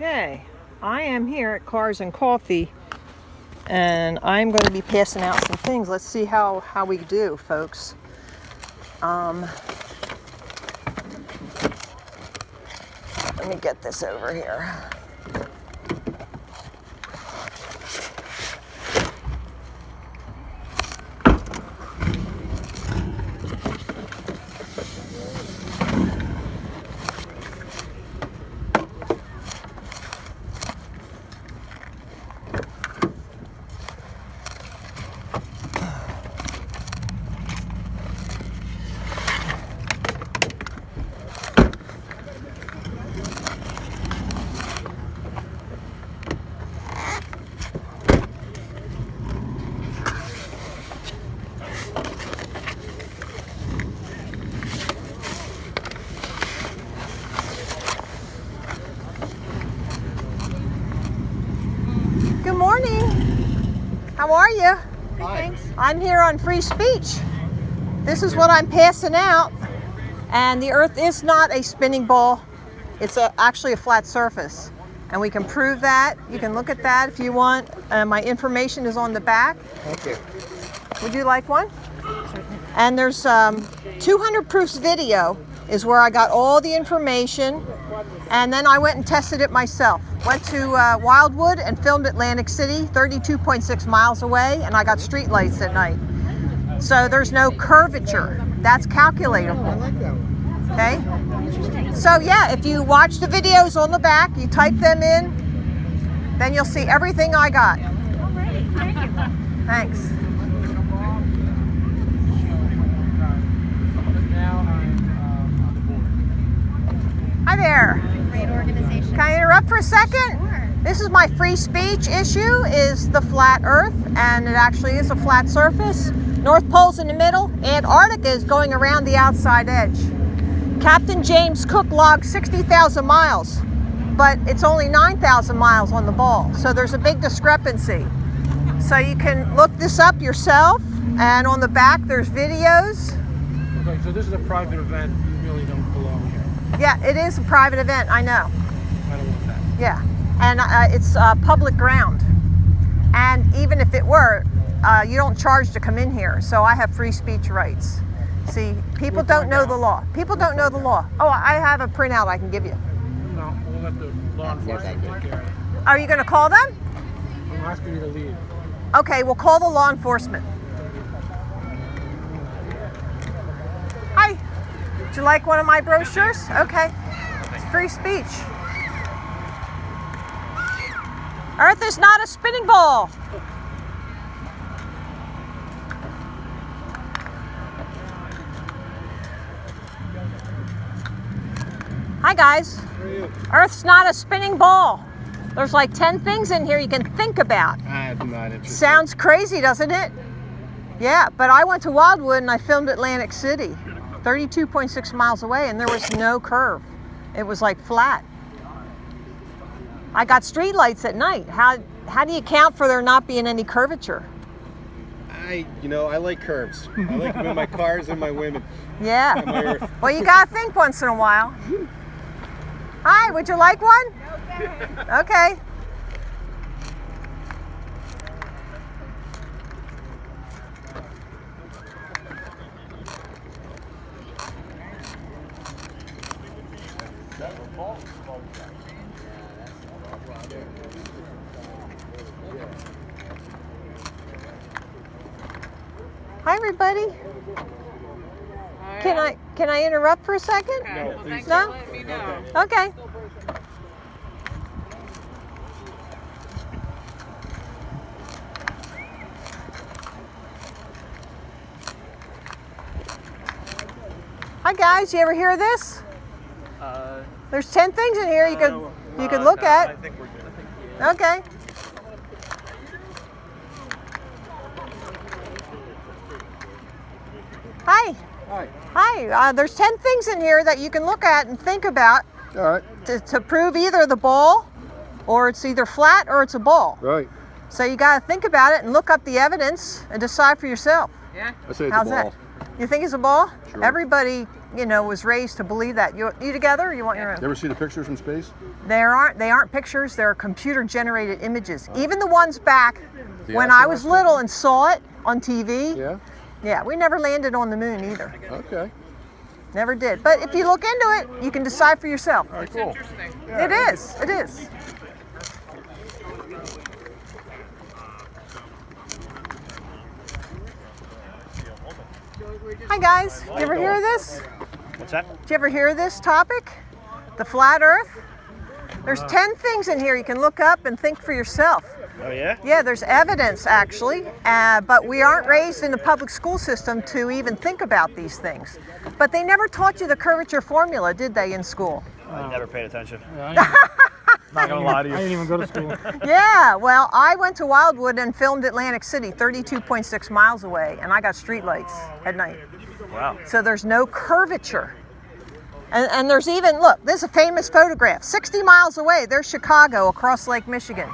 Okay, I am here at Cars and Coffee, and I'm going to be passing out some things. Let's see how we do, folks. Let me get this over here. Good morning. How are you? Good, thanks. I'm here on free speech. This is what I'm passing out. And the earth is not a spinning ball. It's actually a flat surface. And we can prove that. You can look at that if you want. My information is on the back. Thank you. Would you like one? And there's 200 proofs video is where I got all the information. And then I went and tested it myself. Went to Wildwood and filmed Atlantic City, 32.6 miles away, and I got street lights at night. So there's no curvature. That's calculatable. I like that one. Okay? So yeah, if you watch the videos on the back, you type them in, then you'll see everything I got. All right. Thank you. Thanks. Hi there. Great organization. Can I interrupt for a second? Sure. This is my free speech issue, is the flat earth, and it actually is a flat surface. North Pole's in the middle. Antarctica is going around the outside edge. Captain James Cook logged 60,000 miles, but it's only 9,000 miles on the ball, so there's a big discrepancy. So you can look this up yourself, and on the back there's videos. Okay, so this is a private event. You really don't belong here. Yeah, it is a private event, I know. I don't want that. Yeah, and it's public ground. And even if it were, you don't charge to come in here, so I have free speech rights. See, people don't know the law. People don't know the law. Oh, I have a printout I can give you. No, we'll let the law enforcement take care of it. Are you going to call them? I'm asking you to leave. Okay, we'll call the law enforcement. Hi. Would you like one of my brochures? Okay. It's free speech. Earth is not a spinning ball. Hi guys. How are you? Earth's not a spinning ball. There's like 10 things in here you can think about. I'm not interested. Sounds crazy, doesn't it? Yeah, but I went to Wildwood and I filmed Atlantic City, 32.6 miles away, and there was no curve. It was like flat. I got street lights at night. How do you account for there not being any curvature? I like curves. I like them in my cars and my women. Yeah. And my earth. Well, you gotta think once in a while. Hi, would you like one? Okay. Hi, everybody. Can I interrupt for a second? No, please. No? Let me know. Okay. Hi guys, you ever hear of this? There's 10 things in here you could look at. I think we're good. Okay. Hi. Hi. Hi. There's 10 things in here that you can look at and think about All right. to prove either the ball, or it's either flat or it's a ball. Right. So you got to think about it and look up the evidence and decide for yourself. Yeah. I say it's How's a ball. that? You think it's a ball? Sure. Everybody, was raised to believe that. You together or you want your own? You ever see the pictures from space? They aren't pictures, they're computer generated images. Even the ones back The when I was astronauts? little and saw it on TV. Yeah. Yeah, we never landed on the moon either. Okay. Never did. But if you look into it, you can decide for yourself. All right, cool. It is. It is. Hi guys, you ever hear of this? What's that? Did you ever hear of this topic? The flat earth? There's 10 things in here you can look up and think for yourself. Oh yeah? Yeah, there's evidence actually, but we aren't raised in the public school system to even think about these things. But they never taught you the curvature formula, did they, in school? I never paid attention. Not gonna lie to you. I didn't even go to school. Yeah, well, I went to Wildwood and filmed Atlantic City, 32.6 miles away, and I got streetlights at night. Wow. So there's no curvature. And there's even, look, this is a famous photograph. 60 miles away, there's Chicago across Lake Michigan.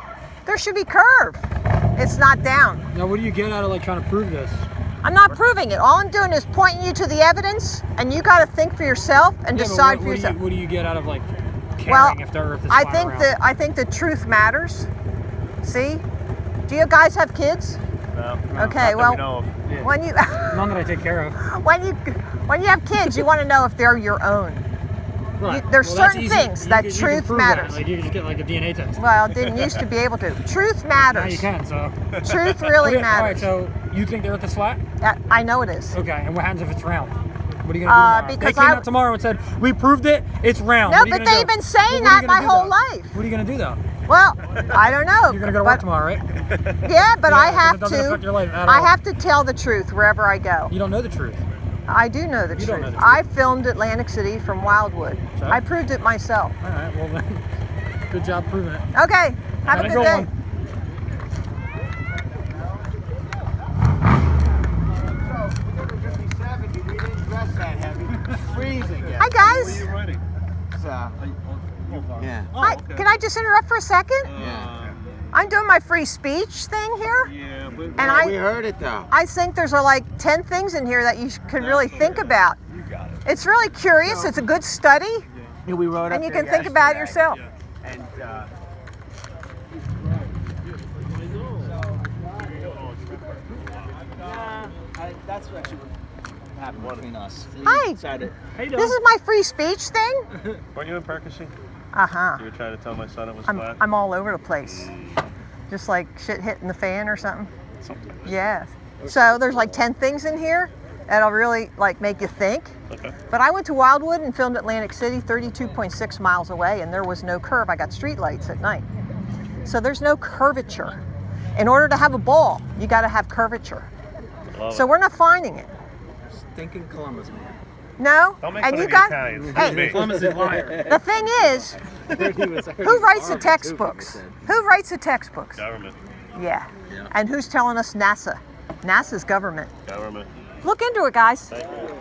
There should be curve. It's not down. Now, what do you get out of trying to prove this? I'm not proving it. All I'm doing is pointing you to the evidence, and you got to think for yourself and Yeah, but decide what, for yourself. What do you get out of caring Well, if the Earth is I flat think around? I think the truth matters. See? Do you guys have kids? No. Okay, Not that well, we know of. Yeah. when you None that I take care of. when you have kids, you want to know if they're your own. Right. There's Well, that's certain easy. things You that can truth prove matters. That. You can just get a DNA test. Well, didn't used to be able to. Truth Now matters. you can. So. Truth really All right. matters. So you think the Earth is flat? I know it is. Okay. And what happens if it's round? What are you gonna do tomorrow? because they came I- out tomorrow and said we proved it. It's round. No, What are you but gonna they've do? been saying What are you that gonna my do, whole though? life. What are you gonna do though? Well, I don't know. You're gonna go to but- work tomorrow, right? Yeah, but Yeah, I 'cause have it doesn't affect your life at I all. have to tell the truth wherever I go. You don't know the truth. I do know the You don't truth. know the truth. I filmed Atlantic City from Wildwood. So? I proved it myself. All right. Well then, good job proving it. Okay. Have a Have a good good day. one. Hi guys. Yeah. Hi. Can I just interrupt for a second? Yeah. I'm doing my free speech thing here. Yeah, And we heard it though. I think there's 10 things in here that you could really think about. It's really curious. It's a good study, Yeah, we wrote and you can think about it yourself. And that's actually what happened between us. Hi. This is my free speech thing. Weren't you in Perkins? Uh-huh. You were trying to tell my son it was flat? I'm all over the place. Just like shit hitting the fan or something. Yeah. So there's 10 things in here that'll really make you think. Okay. But I went to Wildwood and filmed Atlantic City, 32.6 miles away, and there was no curve. I got street lights at night. So there's no curvature. In order to have a ball, you got to have curvature. Love So it. we're not finding it. Stinking Columbus, man. No? Don't make And fun you of got Italians. Hey, Me. Columbus is a liar. the thing is, who writes the textbooks? Who writes the textbooks? Government. Yeah. And who's telling us NASA? NASA's government. Government. Look into it, guys. Thank you.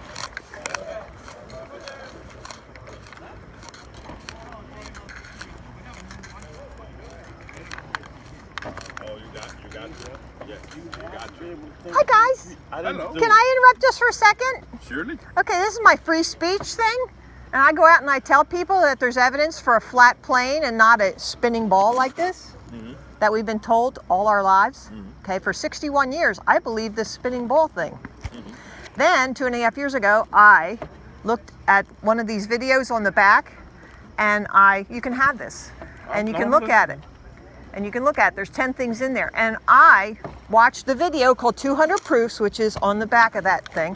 Hi, guys. Can I interrupt just for a second? Surely. Okay, this is my free speech thing. And I go out and I tell people that there's evidence for a flat plane and not a spinning ball like this that we've been told all our lives. Okay, for 61 years, I believed this spinning ball thing. Then, 2.5 years ago, I looked at one of these videos on the back, and you can have this, and you can look at it. And you can look at it. There's 10 things in there. And I watched the video called 200 Proofs, which is on the back of that thing.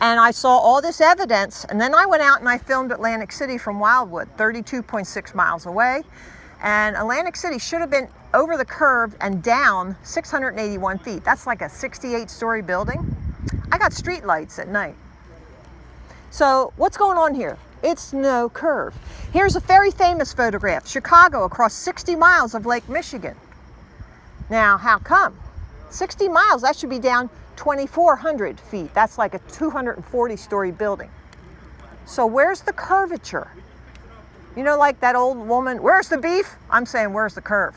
And I saw all this evidence. And then I went out and I filmed Atlantic City from Wildwood, 32.6 miles away. And Atlantic City should have been over the curve and down 681 feet. That's like a 68-story building. I got street lights at night. So what's going on here? It's no curve. Here's a very famous photograph, Chicago across 60 miles of Lake Michigan. Now, how come? 60 miles, that should be down 2,400 feet. That's like a 240-story building. So where's the curvature? You know, like that old woman, where's the beef? I'm saying, where's the curve?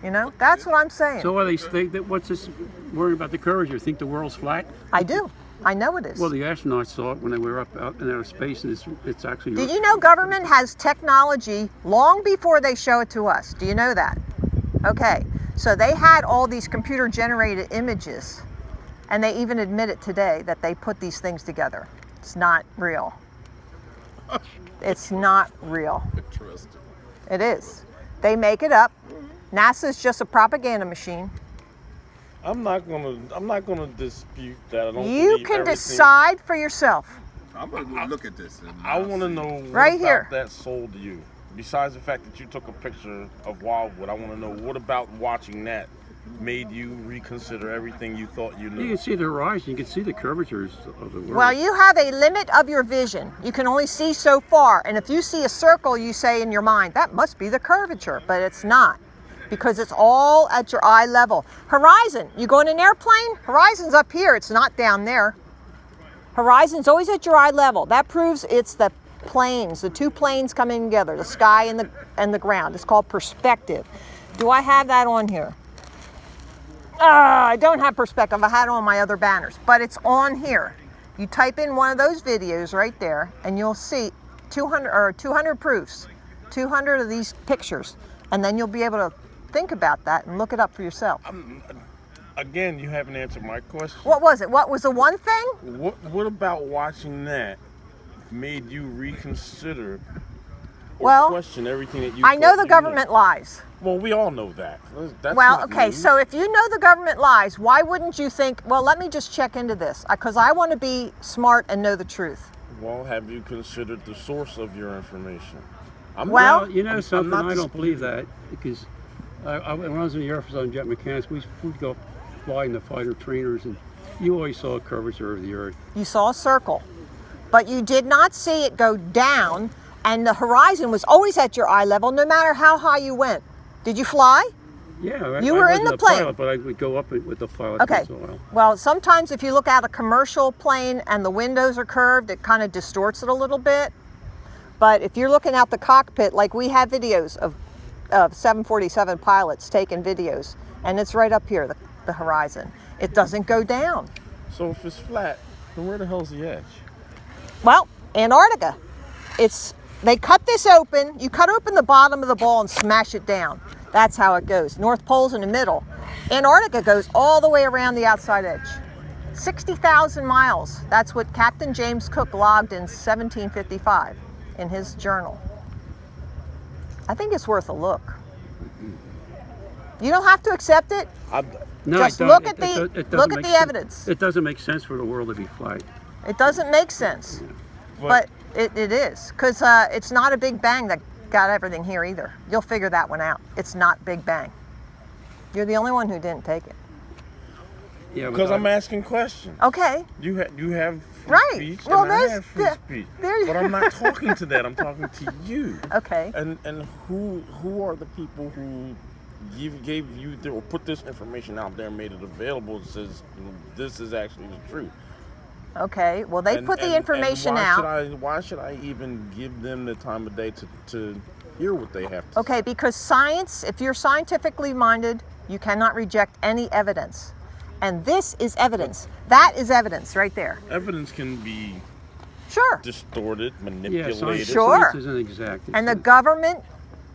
You know, that's what I'm saying. So are they think that what's this worry about the curvature? Think the world's flat? I do. I know it is. Well, the astronauts saw it when they were up out in outer space, and it's actually. Did you know government has technology long before they show it to us? Do you know that? Okay, so they had all these computer-generated images, and they even admit it today that they put these things together. It's not real. It's not real. Interesting. It is. They make it up. NASA's just a propaganda machine. I'm not gonna dispute that. I don't You believe can everything. decide for yourself. I'm gonna go look at this. And I want to know what Right about here. that sold you. Besides the fact that you took a picture of Wildwood, I want to know what about watching that made you reconsider everything you thought you knew. You can see the horizon. You can see the curvatures of the world. Well, you have a limit of your vision. You can only see so far. And if you see a circle, you say in your mind, that must be the curvature, but it's not, because it's all at your eye level. Horizon, you go in an airplane, horizon's up here, it's not down there. Horizon's always at your eye level. That proves it's the planes, the two planes coming together, the sky and the ground. It's called perspective. Do I have that on here? I don't have perspective. I had it on my other banners, but it's on here. You type in one of those videos right there, and you'll see 200 proofs, 200 of these pictures, and then you'll be able to think about that and look it up for yourself. Again, you haven't answered my question. What was it? What was the one thing? What about watching that made you reconsider or Well, question everything that you I know thought the you government lies. Well, we all know that. That's Well, not okay, news. so if you know the government lies, why wouldn't you think, well, let me just check into this? Because I want to be smart and know the truth. Well, have you considered the source of your information? Well, you know I'm something, not I don't believe disputing. that, because when I was in the Air Force on jet mechanics, we'd go fly in the fighter trainers, and you always saw a curvature of the Earth. You saw a circle, but you did not see it go down, and the horizon was always at your eye level, no matter how high you went. Did you fly? Yeah, You I were in wasn't the a plane. pilot, but I would go up with the pilot Okay. once in a while. Well, sometimes if you look at a commercial plane and the windows are curved, it kind of distorts it a little bit. But if you're looking out the cockpit, like we have videos of 747 pilots taking videos, and it's right up here, the horizon. It doesn't go down. So if it's flat, then where the hell's the edge? Well, Antarctica. They cut this open. You cut open the bottom of the ball and smash it down. That's how it goes. North Pole's in the middle. Antarctica goes all the way around the outside edge. 60,000 miles. That's what Captain James Cook logged in 1755 in his journal. I think it's worth a look. You don't have to accept it. No, Just it look don't- at it doesn't look at make the sense. evidence. It doesn't make sense for the world to be flat. It doesn't make sense, but it is, because it's not a Big Bang that got everything here either. You'll figure that one out. It's not Big Bang. You're the only one who didn't take it. Yeah, Because I'm asking questions. Okay. You have free Right. speech, Well, and I there's have free the- speech. there you- But I'm not talking to that. I'm talking to you. Okay. And who are the people who gave you or put this information out there and made it available and says this is actually the truth? Okay. Well, they put the And information why out. Why should I even give them the time of day to hear what they have to Okay, say? because science, if you're scientifically minded, you cannot reject any evidence. And this is evidence. That is evidence right there. Evidence can be Sure. distorted, Yeah, manipulated. science, Sure. science isn't exact. And the government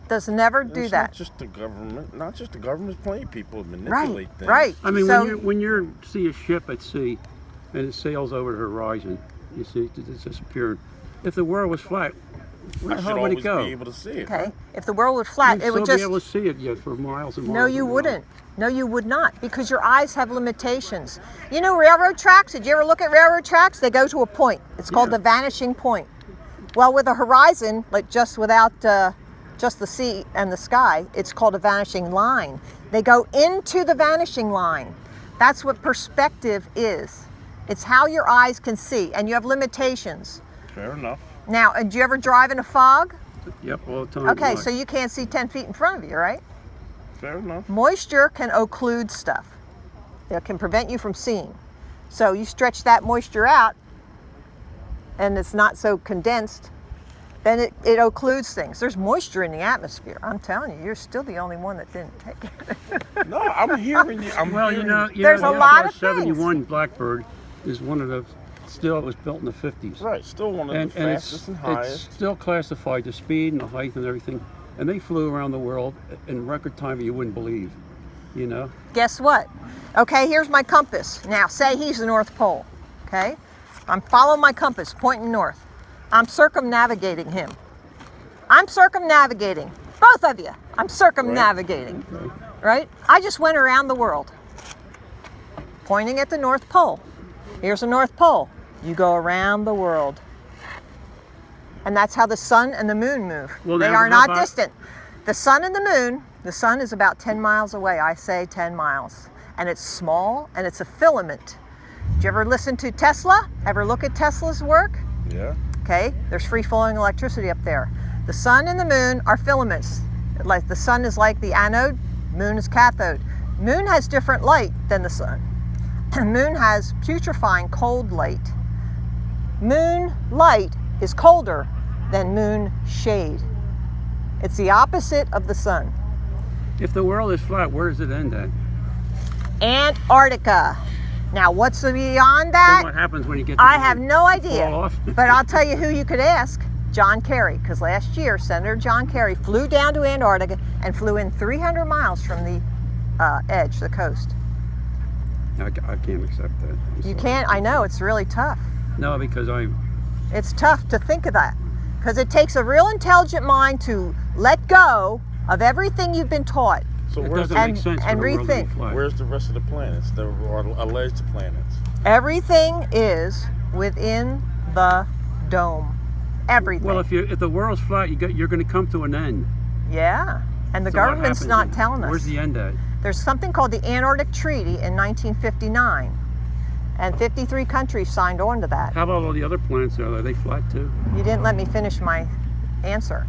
does never do It's that. Not just the government. Not just the government. Plenty of people manipulate things. Right. I mean, So- when you see a ship at sea and it sails over the horizon, you see it disappearing. If the world was flat, where I the should hell would it always go? be able to see it. Okay. If the world was flat, You'd it would still just. be able to see it yet for miles and miles. No, you and miles. wouldn't. No, you would not, because your eyes have limitations. You know railroad tracks? Did you ever look at railroad tracks? They go to a point. It's called the vanishing point. Well, with a horizon, like just without just the sea and the sky, it's called a vanishing line. They go into the vanishing line. That's what perspective is. It's how your eyes can see, and you have limitations. Fair enough. Now, do you ever drive in a fog? Yep, all the time. Okay, Why? so you can't see 10 feet in front of you, right? Fair enough. Moisture can occlude stuff. It can prevent you from seeing. So you stretch that moisture out and it's not so condensed, then it occludes things. There's moisture in the atmosphere. I'm telling you, you're still the only one that didn't take it. No, I'm hearing you. Well, you know, There's the a lot of 71 Blackbird is one of the, still it was built in the 50s. Right, still one of the fastest and it's highest. still classified, the speed and the height and everything. And they flew around the world in record time you wouldn't believe, you know? Guess what? Okay, here's my compass. Now, say he's the North Pole, okay? I'm following my compass, pointing north. I'm circumnavigating him. I'm circumnavigating. Both of you. I'm circumnavigating, right? I just went around the world, pointing at the North Pole. Here's the North Pole. You go around the world. And that's how the sun and the moon move. Well, they now, are how not about- distant. The sun and the moon, the sun is about 10 miles away. I say 10 miles. And it's small and it's a filament. Did you ever listen to Tesla? Ever look at Tesla's work? Yeah. Okay, there's free flowing electricity up there. The sun and the moon are filaments. Like the sun is like the anode, moon is cathode. Moon has different light than the sun. Moon has putrefying cold light. Moon light is colder than moon shade. It's the opposite of the sun. If the world is flat, where does it end at? Antarctica. Now, what's beyond that? Then what happens when you get to I the have end? no idea. Fall off? But I'll tell you who you could ask. John Kerry, because last year Senator John Kerry flew down to Antarctica and flew in 300 miles from the edge, the coast. I can't accept that. I'm You sorry. can't, I know, it's really tough. No, because It's tough to think of that because it takes a real intelligent mind to let go of everything you've been taught. So it where's doesn't the, and- make sense and for the world to be rethink. flat. where's the rest of the planets, or alleged planets? Everything is within the dome. Everything. Well, if the world's flat, you're going to come to an end. Yeah. And the So what government's happens not then? telling us. Where's the end at? There's something called the Antarctic Treaty in 1959. And 53 countries signed on to that. How about all the other planets? Are they flat too? You didn't let me finish my answer.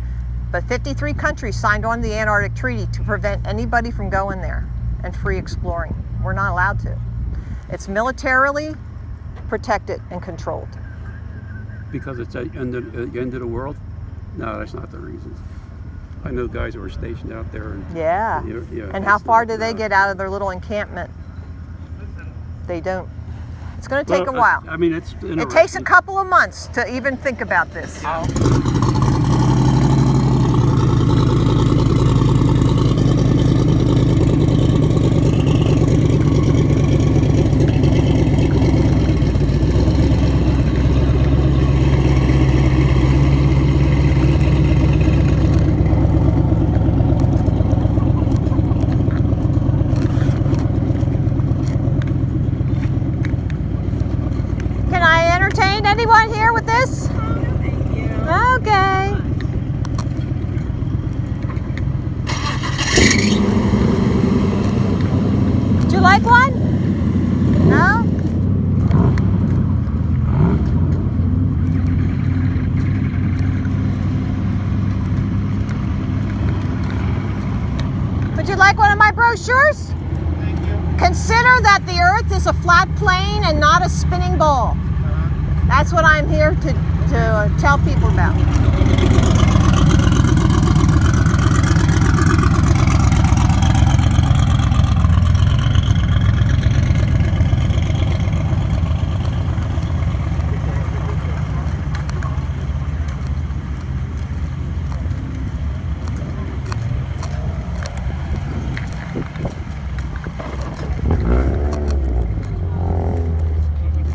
But 53 countries signed on to the Antarctic Treaty to prevent anybody from going there and free exploring. We're not allowed to. It's militarily protected and controlled. Because it's at the end of the world? No, that's not the reason. I know guys who were stationed out there. And, Yeah. yeah, And how it's far not- do they get out of their little encampment? They don't. It's going to take a Well, while. I mean, it's It takes a interesting. couple of months to even think about this. Can I entertain anyone here with this? Okay. Would you like one? No? Would you like one of my brochures? Consider that the Earth is a flat plane and not a spinning ball. That's what I'm here to tell people about.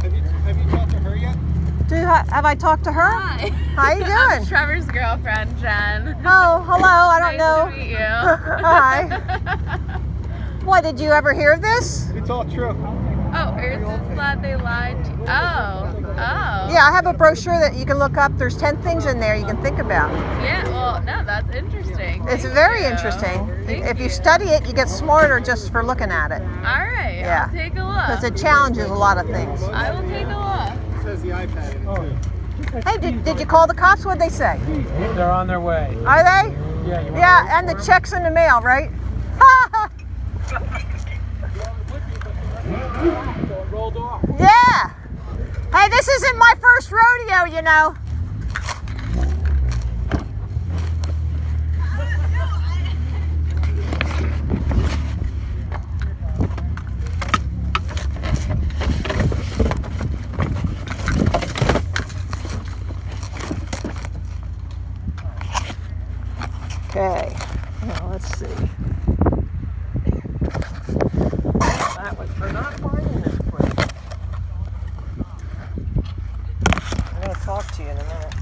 Have you talked to her yet? Have I talked to her? Hi. How you I'm doing? Trevor's girlfriend, Jen. Oh, hello. I don't Nice know. to meet you. Hi. What, did you ever hear this? It's all true. Oh, Earth is flat, they lied to you. Oh. Yeah, I have a brochure that you can look up. There's 10 things in there you can think about. Yeah, well, no, that's interesting. It's Thank very you. interesting. Thank If you study it, you get smarter just for looking at it. All right, Yeah. I'll take a Because look. it challenges a lot of things. I will take a look. It says the iPad in it too. Hey, did you call the cops? What'd they say? They're on their way. Are they? Yeah, you want Yeah, and the check's in the mail, right? So it rolled off. Yeah. Hey, this isn't my first rodeo, you know. Okay, now let's see. That was for not finding this place. I'm going to talk to you in a minute.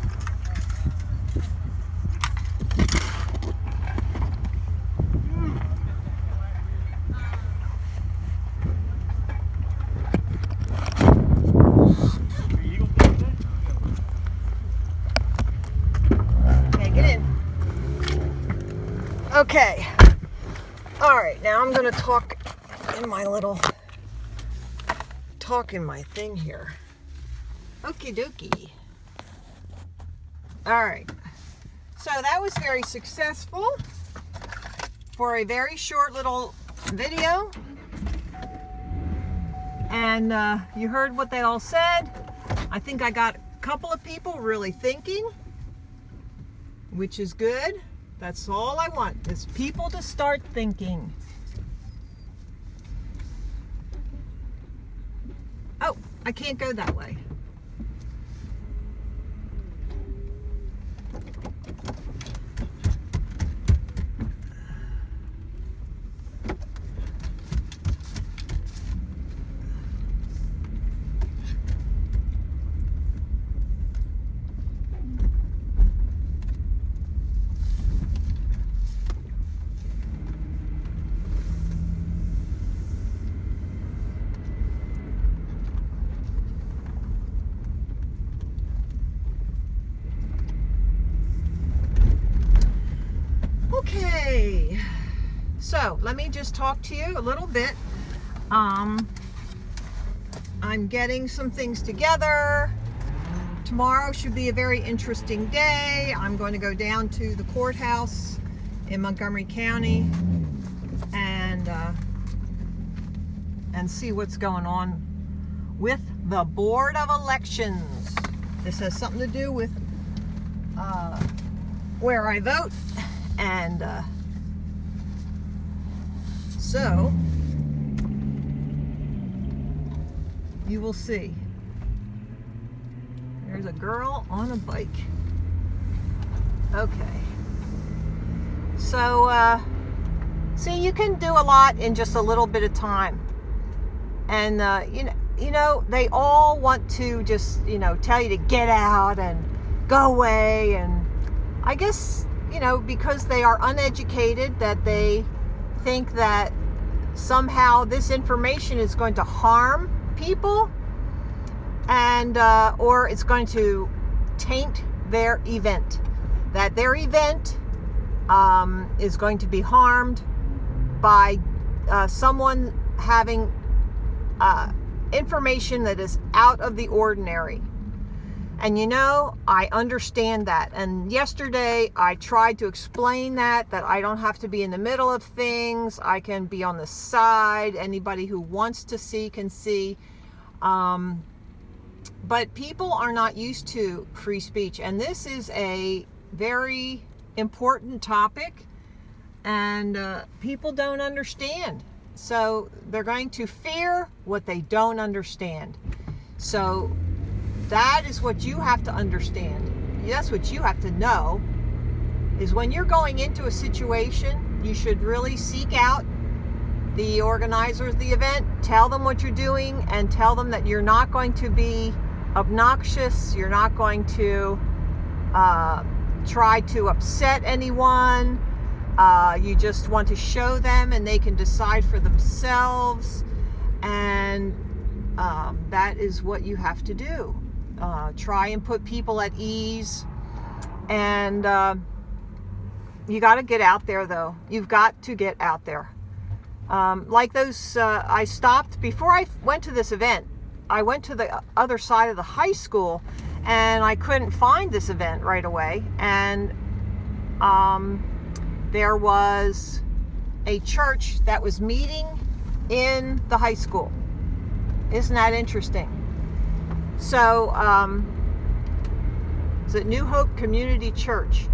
Okay, get in. Okay. All right, now I'm going to talk in my thing here. Okie dokie. All right. So that was very successful for a very short little video. And you heard what they all said. I think I got a couple of people really thinking, which is good. That's all I want, is people to start thinking. Oh, I can't go that way. Okay, so let me just talk to you a little bit. I'm getting some things together. Tomorrow should be a very interesting day. I'm going to go down to the courthouse in Montgomery County and see what's going on with the Board of Elections. This has something to do with where I vote. And so you will see. There's a girl on a bike. Okay. So see, you can do a lot in just a little bit of time. And you know, they all want to just, tell you to get out and go away. And I guess, because they are uneducated, that they think that somehow this information is going to harm people, and or it's going to taint their event. That their event is going to be harmed by someone having information that is out of the ordinary. And I understand that. And yesterday I tried to explain that I don't have to be in the middle of things. I can be on the side. Anybody who wants to see can see. But people are not used to free speech. And this is a very important topic. And people don't understand. So they're going to fear what they don't understand. So that is what you have to understand. That's what you have to know, is when you're going into a situation, you should really seek out the organizers of the event, tell them what you're doing, and tell them that you're not going to be obnoxious, you're not going to try to upset anyone. You just want to show them and they can decide for themselves. And that is what you have to do. Try and put people at ease. And you got to get out there, though. You've got to get out there. Like those, I stopped, before I went to this event, I went to the other side of the high school and I couldn't find this event right away. And there was a church that was meeting in the high school. Isn't that interesting? So, it's at New Hope Community Church.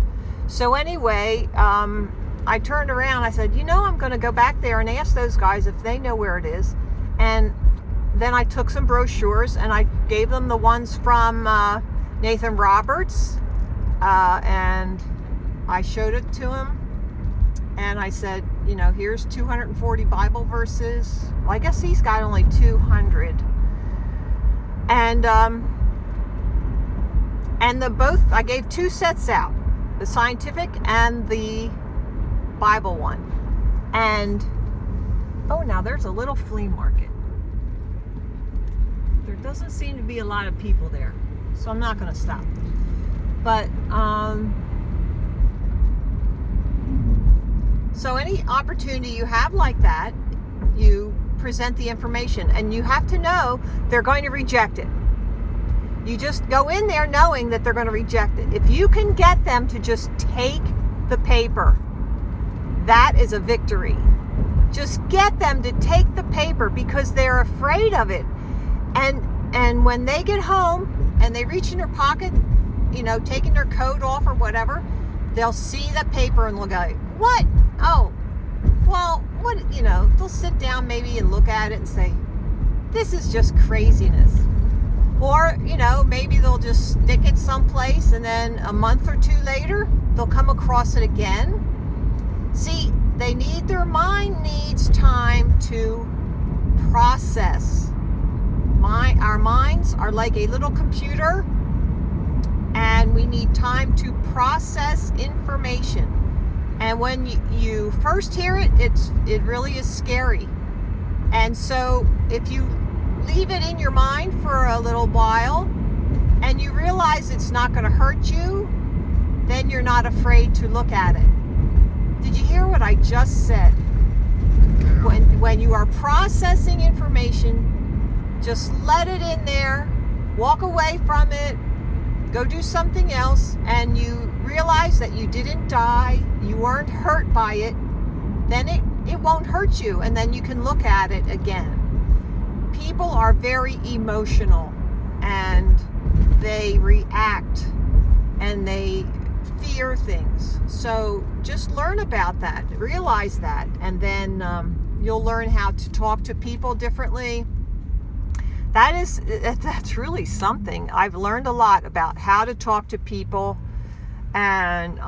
So anyway, I turned around, I said, I'm going to go back there and ask those guys if they know where it is. And then I took some brochures and I gave them the ones from Nathan Roberts, and I showed it to him. And I said, you know, here's 240 Bible verses. Well, I guess he's got only 200. And I gave 2 sets out, the scientific and the Bible one. And, oh, now there's a little flea market. There doesn't seem to be a lot of people there, so I'm not going to stop. But, so any opportunity you have like that, you present the information, and you have to know they're going to reject it. You just go in there knowing that they're going to reject it. If you can get them to just take the paper, that is a victory. Just get them to take the paper because they're afraid of it. And when they get home and they reach in their pocket, you know, taking their coat off or whatever, they'll see the paper and they'll go, what? Oh, well, what, you know, they'll sit down maybe and look at it and say, this is just craziness. Or, you know, maybe they'll just stick it someplace and then a month or 2 later, they'll come across it again. See, their mind needs time to process. Our minds are like a little computer, and we need time to process information. And when you first hear it, it really is scary. And so if you leave it in your mind for a little while and you realize it's not going to hurt you, then you're not afraid to look at it. Did you hear what I just said? When you are processing information, just let it in there, walk away from it, go do something else, and you realize that you didn't die, you weren't hurt by it, then it won't hurt you, and then you can look at it again. People are very emotional, and they react, and they fear things. So just learn about that, realize that, and then you'll learn how to talk to people differently. That's really something. I've learned a lot about how to talk to people and,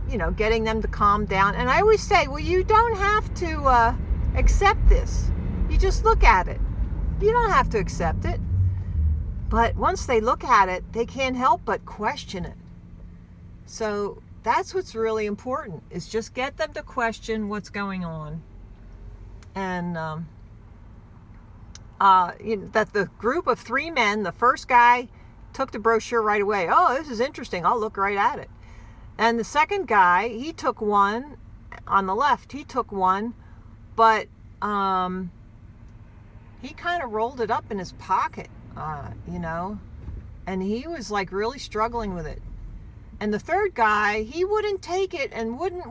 you know, getting them to calm down. And I always say, well, you don't have to accept this. You just look at it. You don't have to accept it. But once they look at it, they can't help but question it. So that's what's really important, is just get them to question what's going on. And that the group of 3 men, the first guy took the brochure right away. Oh, this is interesting. I'll look right at it. And the second guy, he took one on the left. He took one, but he kind of rolled it up in his pocket, you know, and he was like really struggling with it. And the third guy, he wouldn't take it and wouldn't.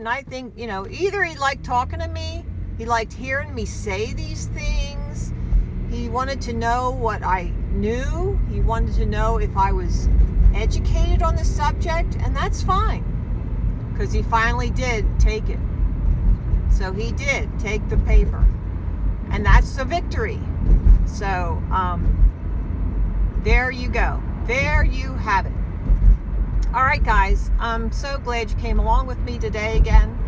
I think, you know, either he liked talking to me, he liked hearing me say these things, he wanted to know what I knew, he wanted to know if I was educated on the subject, and that's fine, because he finally did take it. So he did take the paper, and that's a victory. So there you go. There you have it. All right, guys, I'm so glad you came along with me today again,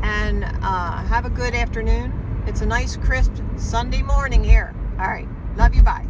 and have a good afternoon. It's a nice, crisp Sunday morning here. All right, love you, bye.